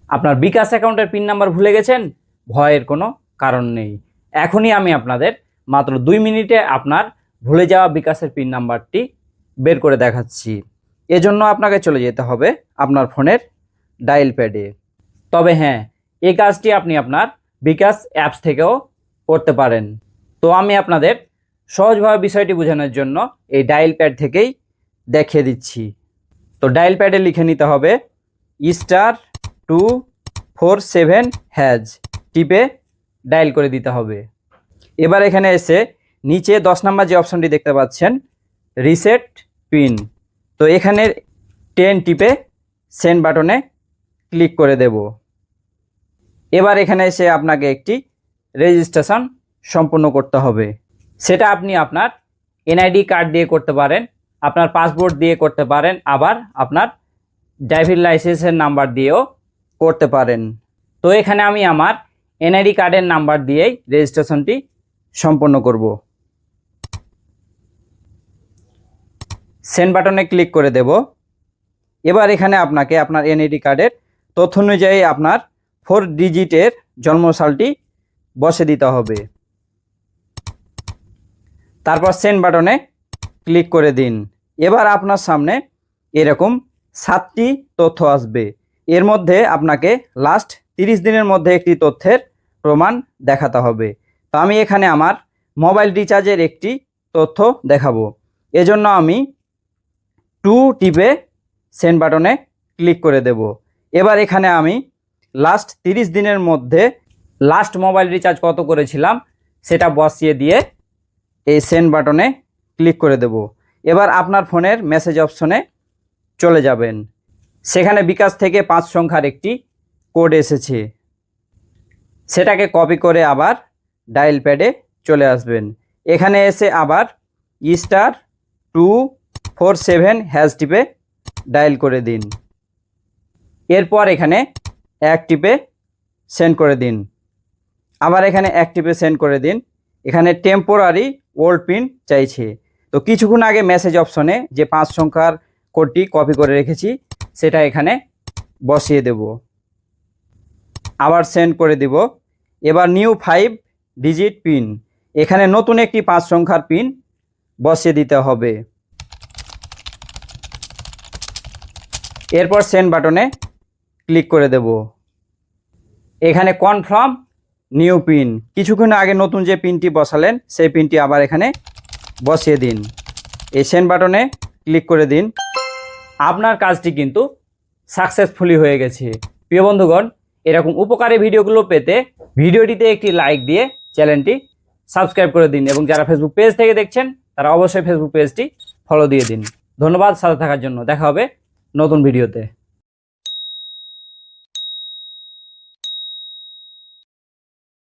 আপনার বিকাশ অ্যাকাউন্টের pin number ভুলে গেছেন? ভয়ের কোনো কারণ নেই। এখনই আমি আপনাদের মাত্র 2 মিনিটে আপনার ভুলে যাওয়া বিকাশের পিন নাম্বারটি বের করে দেখাচ্ছি। এজন্য আপনাকে চলে যেতে হবে আপনার ফোনের ডায়াল প্যাডে। তবে হ্যাঁ, এই কাজটি আপনি আপনার বিকাশ অ্যাপস থেকেও করতে পারেন। তো আমি আপনাদের সহজভাবে বিষয়টি বোঝানোর জন্য এই ডায়াল প্যাড থেকেই দেখিয়ে দিচ্ছি। তো ডায়াল প্যাডে লিখে নিতে হবে *247# টিপে ডায়াল করে দিতে হবে। এবার এখানে এসে নিচে 10 নাম্বার যে অপশনটি দেখতে পাচ্ছেন রিসেট পিন, তো এখানে 10 টিপে সেন্ড বাটনে ক্লিক করে দেব। এবার এখানে এসে আপনাকে একটি রেজিস্ট্রেশন সম্পূর্ণ করতে হবে। সেটা আপনি আপনার এনআইডি কার্ড দিয়ে করতে পারেন, আপনার পাসপোর্ট দিয়ে করতে পারেন, আবার আপনার ড্রাইভিং লাইসেন্সের নাম্বার দিয়েও করতে পারেন। তো এখানে আমি আমার এনআইডি কার্ডের নাম্বার দিয়েই রেজিস্ট্রেশনটি সম্পন্ন করব। সেন্ড বাটনে ক্লিক করে দেব। এবার এখানে আপনাকে আপনার এনআইডি কার্ডের তথ্য অনুযায়ী আপনার 4 ডিজিটের জন্মসালটি বসে দিতে হবে। তারপর সেন্ড বাটনে ক্লিক করে দিন। এবার আপনার সামনে এরকম 7টি তথ্য আসবে। এর মধ্যে আপনাকে লাস্ট 30 দিনের মধ্যে একটি তথ্যের প্রমাণ দেখাতে হবে। তো আমি এখানে আমার মোবাইল রিচার্জের একটি তথ্য দেখাবো। এজন্য আমি 2 টিপে সেন্ড বাটনে ক্লিক করে দেব। এবার এখানে আমি লাস্ট 30 দিনের মধ্যে লাস্ট মোবাইল রিচার্জ কত করেছিলাম সেটা বসিয়ে দিয়ে এই সেন্ড বাটনে ক্লিক করে দেব। এবার আপনার ফোনের মেসেজ অপশনে চলে যাবেন। সেখানে বিকাশ থেকে 5 সংখ্যার একটি কোড এসেছে, সেটাকে কপি করে আবার ডায়াল প্যাডে চলে আসবেন। এখানে এসে আবার *247# টিপে ডায়াল করে দিন। এরপর এখানে 1 টিপে সেন্ড করে দিন। আবার এখানে 1 টিপে সেন্ড করে দিন। এখানে টেম্পোরারি ওল্ড পিন চাইছে, তো কিছুক্ষণ আগে মেসেজ অপশনে যে 5 সংখ্যার কোডটি কপি করে রেখেছি সেটা এখানে বসিয়ে দেব। আবার সেন্ড করে দিব। এবার নিউ 5 ডিজিট পিন, এখানে নতুন একটি 5 সংখ্যার পিন বসিয়ে দিতে হবে। এরপর সেন্ড বাটনে ক্লিক করে দেব। এখানে কনফার্ম নিউ পিন, কিছুক্ষণ আগে নতুন যে পিনটি বসালেন সেই পিনটি আবার এখানে বসিয়ে দিন। এই সেন্ড বাটনে ক্লিক করে দিন। আপনার কাজটি কিন্তু সাকসেসফুলি হয়ে গেছে। প্রিয় বন্ধুগণ, এরকম উপকারী ভিডিওগুলো পেতে ভিডিওটিতে একটি লাইক দিয়ে চ্যানেলটি সাবস্ক্রাইব করে দিন, এবং যারা ফেসবুক পেজ থেকে দেখছেন তারা অবশ্যই ফেসবুক পেজটি ফলো দিয়ে দিন। ধন্যবাদ সাথে থাকার জন্য। দেখা হবে নতুন ভিডিওতে।